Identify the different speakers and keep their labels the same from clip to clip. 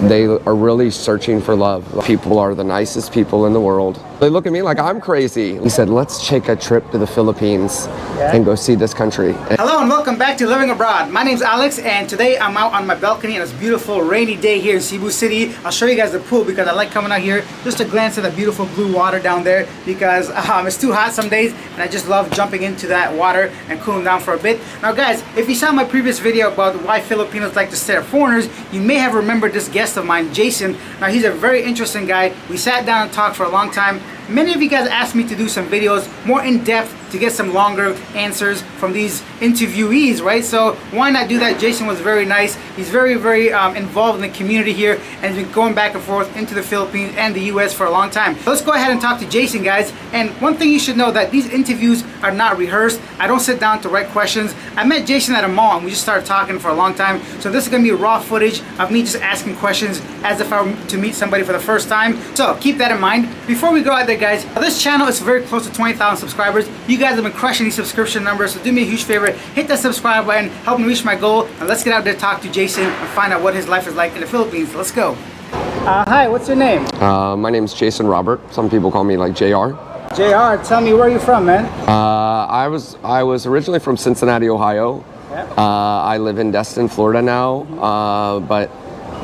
Speaker 1: they are really searching for love. People are the nicest people in the world. They look at me like I'm crazy. He said, let's take a trip to the Philippines and go see this country.
Speaker 2: Hello and welcome back to Living Abroad. My name's Alex, and today I'm out on my balcony on this beautiful rainy day here in Cebu City. I'll show you guys the pool because I like coming out here just to glance at the beautiful blue water down there because it's too hot some days and I just love jumping into that water and cooling down for a bit. Now guys, if you saw my previous video about why Filipinos like to stare at foreigners, you may have remembered this guest of mine, Jason. Now he's a very interesting guy. We sat down and talked for a long time. Many of you guys asked me to do some videos more in depth to get some longer answers from these interviewees, right? So why not do that? Jason was very nice. He's very involved in the community here and has been going back and forth into the Philippines and the US for a long time. So let's go ahead and talk to Jason, guys. And one thing you should know that these interviews are not rehearsed. I don't sit down to write questions. I met Jason at a mall and we just started talking for a long time. So this is gonna be raw footage of me just asking questions as if I were to meet somebody for the first time. So keep that in mind. Before we go out there, guys, this channel is very close to 20,000 subscribers. You guys have been crushing these subscription numbers, so do me a huge favor, hit that subscribe button, help me reach my goal, and let's get out there, talk to Jason, and find out what his life is like in the Philippines. Let's go. Hi, what's your name?
Speaker 1: My name's Jason Robert. Some people call me like JR.
Speaker 2: JR, tell me, where are you from, man?
Speaker 1: I was originally from Cincinnati, Ohio.
Speaker 2: Yep.
Speaker 1: I live in Destin, Florida now, but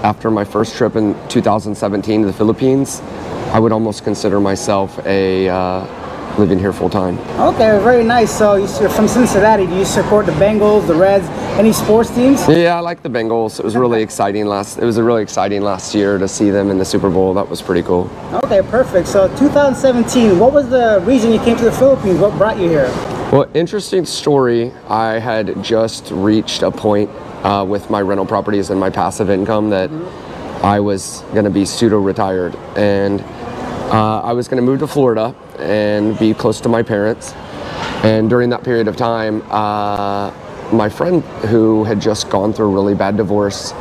Speaker 1: after my first trip in 2017 to the Philippines, I would almost consider myself living here full time.
Speaker 2: Okay, very nice. So you're from Cincinnati. Do you support the Bengals, the Reds, any sports teams?
Speaker 1: Yeah, I like the Bengals. It was really exciting It was really exciting last year to see them in the Super Bowl. That was pretty cool.
Speaker 2: Okay, perfect. So 2017, what was the reason you came to the Philippines? What brought you here?
Speaker 1: Well, interesting story. I had just reached a point with my rental properties and my passive income that I was going to be pseudo-retired, and I was going to move to Florida and be close to my parents. And during that period of time, my friend who had just gone through a really bad divorce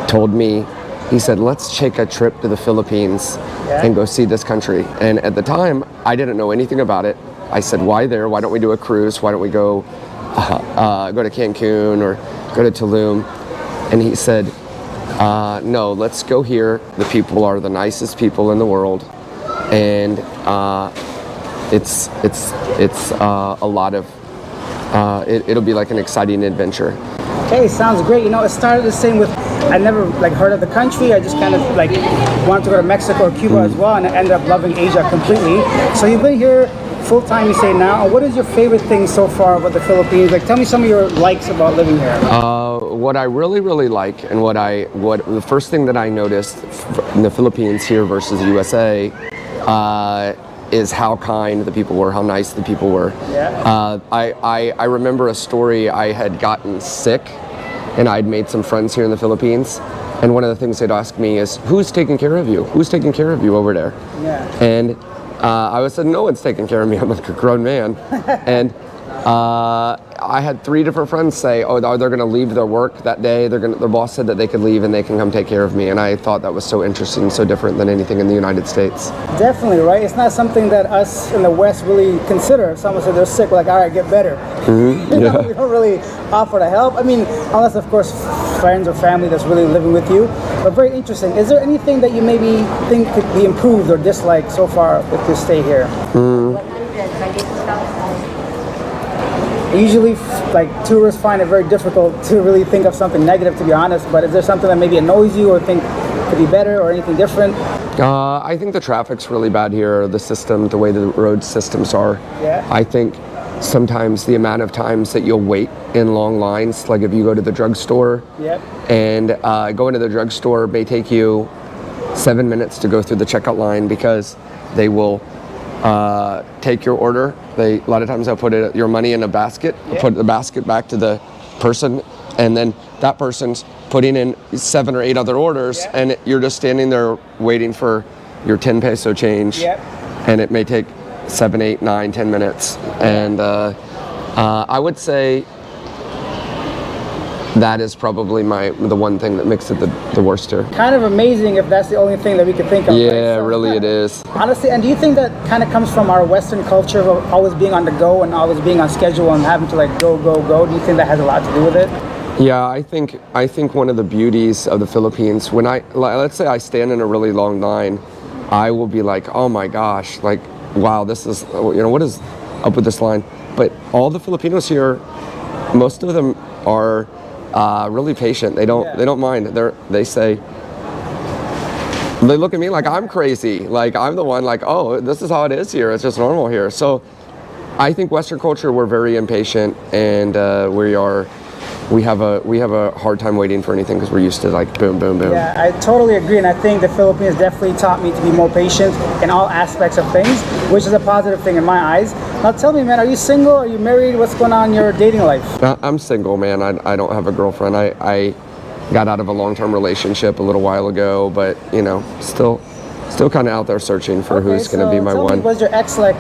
Speaker 1: told me, he said, let's take a trip to the Philippines and go see this country. And at the time, I didn't know anything about it. I said, why there? Why don't we do a cruise? Why don't we go to Cancun or go to Tulum? And he said, no, let's go here. The people are the nicest people in the world. And it's a lot of it'll be like an exciting adventure.
Speaker 2: Okay, sounds great. You know, it started the same with, I never heard of the country. I just kind of wanted to go to Mexico or Cuba as well, and I ended up loving Asia completely. So you've been here full time, you say now. What is your favorite thing so far about the Philippines? Tell me some of your likes about living here.
Speaker 1: What I really like, and what the first thing that I noticed in the Philippines here versus the USA is how kind the people were, how nice the people were.
Speaker 2: Yeah.
Speaker 1: I remember a story. I had gotten sick and I'd made some friends here in the Philippines, and one of the things they'd ask me is, who's taking care of you? Who's taking care of you over there?
Speaker 2: Yeah.
Speaker 1: And I was said, no one's taking care of me. I'm like a grown man. And I had 3 different friends say, oh, they're going to leave their work that day. Their boss said that they could leave and they can come take care of me. And I thought that was so interesting, so different than anything in the United States.
Speaker 2: Definitely, right? It's not something that us in the West really consider. If someone said they're sick, we're like, all right, get better. We don't really offer to help. I mean, unless, of course, friends or family that's really living with you. But very interesting. Is there anything that you maybe think could be improved or disliked so far with your stay here? Usually, tourists find it very difficult to really think of something negative, to be honest. But is there something that maybe annoys you or think could be better or anything different?
Speaker 1: I think the traffic's really bad here. The system, the way the road systems are.
Speaker 2: Yeah.
Speaker 1: I think sometimes the amount of times that you'll wait in long lines, like if you go to the drugstore, and going to the drugstore may take you 7 minutes to go through the checkout line because they will take your order. A lot of times they'll put your money in a basket, put the basket back to the person, and then that person's putting in 7 or 8 other orders, and you're just standing there waiting for your 10 peso change, and it may take 7, 8, 9, 10 minutes. And I would say that is probably the one thing that makes it the worst here.
Speaker 2: Kind of amazing if that's the only thing that we could think of.
Speaker 1: Yeah,
Speaker 2: right? So,
Speaker 1: really it is.
Speaker 2: Honestly, and do you think that kind of comes from our Western culture of always being on the go and always being on schedule and having to go? Do you think that has a lot to do with it?
Speaker 1: Yeah, I think one of the beauties of the Philippines, when let's say I stand in a really long line, I will be like, oh my gosh, like, wow, this is, what is up with this line? But all the Filipinos here, most of them are really patient. They don't mind. They look at me like I'm crazy. Like I'm the one like, oh, this is how it is here. It's just normal here. So I think Western culture, we're very impatient, and we have a hard time waiting for anything because we're used to like boom, boom, boom.
Speaker 2: Yeah, I totally agree, and I think the Philippines definitely taught me to be more patient in all aspects of things, which is a positive thing in my eyes. Now tell me, man, are you single? Are you married? What's going on in your dating life?
Speaker 1: I'm single, man. I don't have a girlfriend. I got out of a long-term relationship a little while ago, but still kind of out there searching for who's going to be my one.
Speaker 2: Was your ex like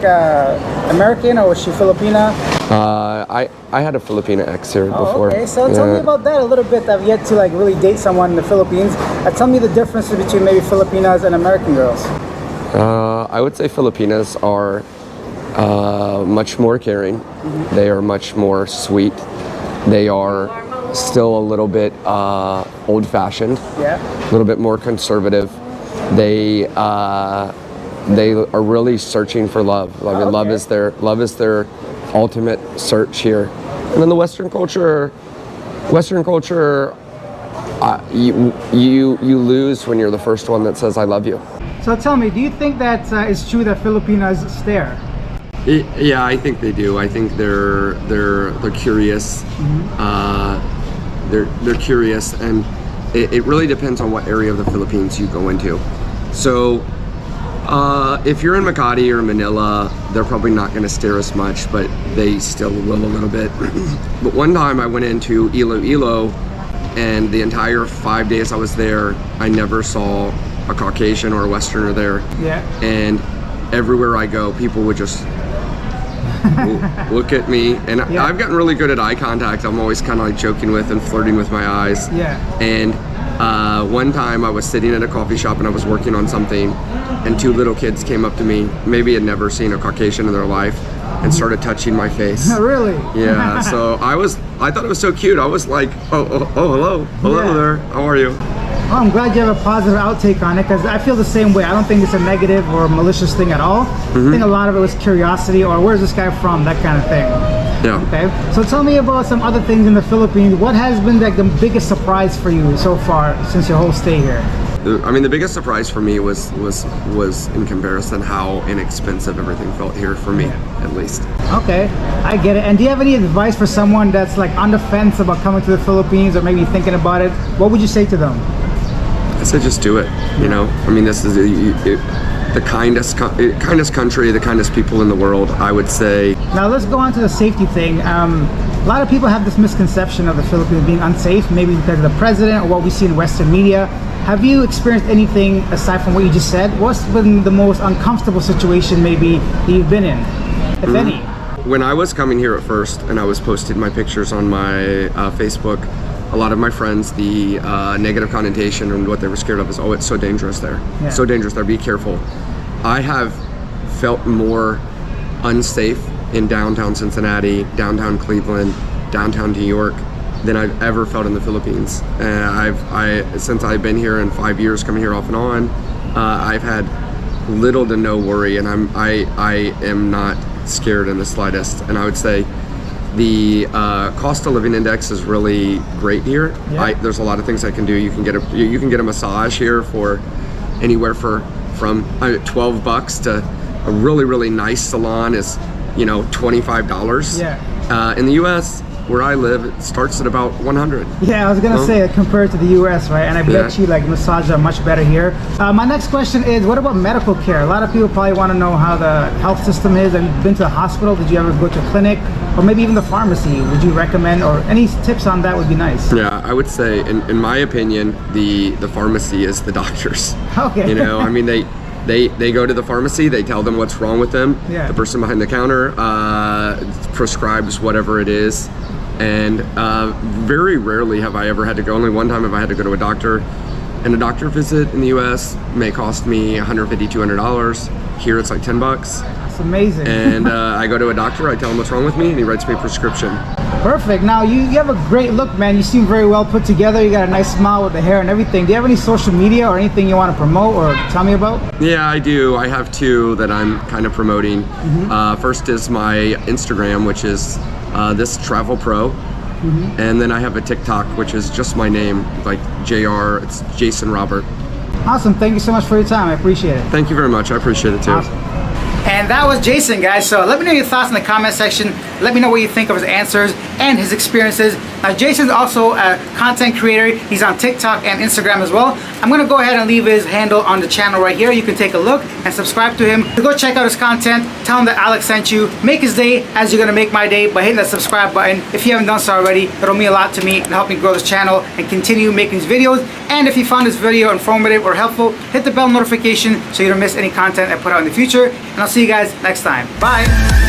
Speaker 2: American, or was she Filipina?
Speaker 1: I had a Filipina ex here before.
Speaker 2: Okay, so tell me about that a little bit. I've yet to like really date someone in the Philippines. Tell me the differences between maybe Filipinas and American girls.
Speaker 1: I would say Filipinas are much more caring. Mm-hmm. They are much more sweet. They are still a little bit old-fashioned. Yeah. A little bit more conservative. They are really searching for love. I mean, love is their ultimate search here. And then the Western culture, you lose when you're the first one that says I love you.
Speaker 2: So tell me, do you think that it's true that Filipinas stare?
Speaker 1: Yeah, I think they do. I think they're curious. Mm-hmm. They're curious, and it really depends on what area of the Philippines you go into. So if you're in Makati or Manila, they're probably not going to stare as much, but they still will a little bit. But one time I went into Iloilo, and the entire 5 days I was there, I never saw a Caucasian or a Westerner there. Yeah. And everywhere I go, people would just look at me, and I've gotten really good at eye contact. I'm always kind of like joking with and flirting with my eyes. Yeah. And one time I was sitting at a coffee shop and I was working on something, and two little kids came up to me, maybe had never seen a Caucasian in their life, and started touching my face.
Speaker 2: Really?
Speaker 1: Yeah. So I thought it was so cute. I was like, oh, hello there. How are you?
Speaker 2: Well, I'm glad you have a positive outtake on it, because I feel the same way. I don't think it's a negative or a malicious thing at all. Mm-hmm. I think a lot of it was curiosity, or where's this guy from, that kind of thing. Yeah. Okay. So tell me about some other things in the Philippines. What has been like the biggest surprise for you so far since your whole stay here?
Speaker 1: I mean, the biggest surprise for me was in comparison how inexpensive everything felt here for me, at least. Okay,
Speaker 2: I get it. And do you have any advice for someone that's like on the fence about coming to the Philippines, or maybe thinking about it? What would you say to them?
Speaker 1: I said just do it, I mean, this is the kindest country, the kindest people in the world, I would say.
Speaker 2: Now let's go on to the safety thing. A lot of people have this misconception of the Philippines being unsafe, maybe because of the president or what we see in Western media. Have you experienced anything aside from what you just said? What's been the most uncomfortable situation maybe that you've been in, if any?
Speaker 1: When I was coming here at first, and I was posting my pictures on my Facebook, a lot of my friends, the negative connotation and what they were scared of is, oh, it's so dangerous there. Yeah. So dangerous there, be careful. I have felt more unsafe in downtown Cincinnati, downtown Cleveland, downtown New York than I've ever felt in the Philippines. Since I've been here in 5 years, coming here off and on, I've had little to no worry, and I am not scared in the slightest. And I would say the cost of living index is really great here. Yeah. There's a lot of things I can do. You can get a massage here for anywhere from $12 to a really nice salon is $25. Yeah. In the U.S., where I live, it starts at about 100.
Speaker 2: Yeah, I was gonna say compared to the U.S., right? And I bet you like massages are much better here. My next question is, what about medical care? A lot of people probably want to know how the health system is. Have you been to the hospital? Did you ever go to a clinic, or maybe even the pharmacy? Would you recommend, or any tips on that would be nice?
Speaker 1: Yeah, I would say, in my opinion, the pharmacy is the doctors. Okay. I mean, they go to the pharmacy, they tell them what's wrong with them. Yeah. The person behind the counter prescribes whatever it is. And very rarely have I ever had to go. Only one time have I had to go to a doctor. And a doctor visit in the US may cost me $150, $200. Here it's like $10.
Speaker 2: That's amazing.
Speaker 1: And I go to a doctor, I tell him what's wrong with me, and he writes me a prescription.
Speaker 2: Perfect. Now you have a great look, man. You seem very well put together. You got a nice smile with the hair and everything. Do you have any social media or anything you want to promote or tell me about?
Speaker 1: Yeah, I do. I have two that I'm kind of promoting. First is my Instagram, which is this Travel Pro. And then I have a TikTok, which is just my name, like JR, it's Jason Robert.
Speaker 2: Awesome. Thank you so much for your time. I appreciate it.
Speaker 1: Thank you very much. I appreciate it too.
Speaker 2: Awesome. And that was Jason, guys. So let me know your thoughts in the comment section. Let me know what you think of his answers and his experiences. Now, Jason's also a content creator. He's on TikTok and Instagram as well. I'm gonna go ahead and leave his handle on the channel right here. You can take a look and subscribe to him. So go check out his content. Tell him that Alex sent you. Make his day as you're gonna make my day by hitting that subscribe button. If you haven't done so already, it'll mean a lot to me and help me grow this channel and continue making these videos. And if you found this video informative or helpful, hit the bell notification so you don't miss any content I put out in the future. And I'll see you guys next time. Bye.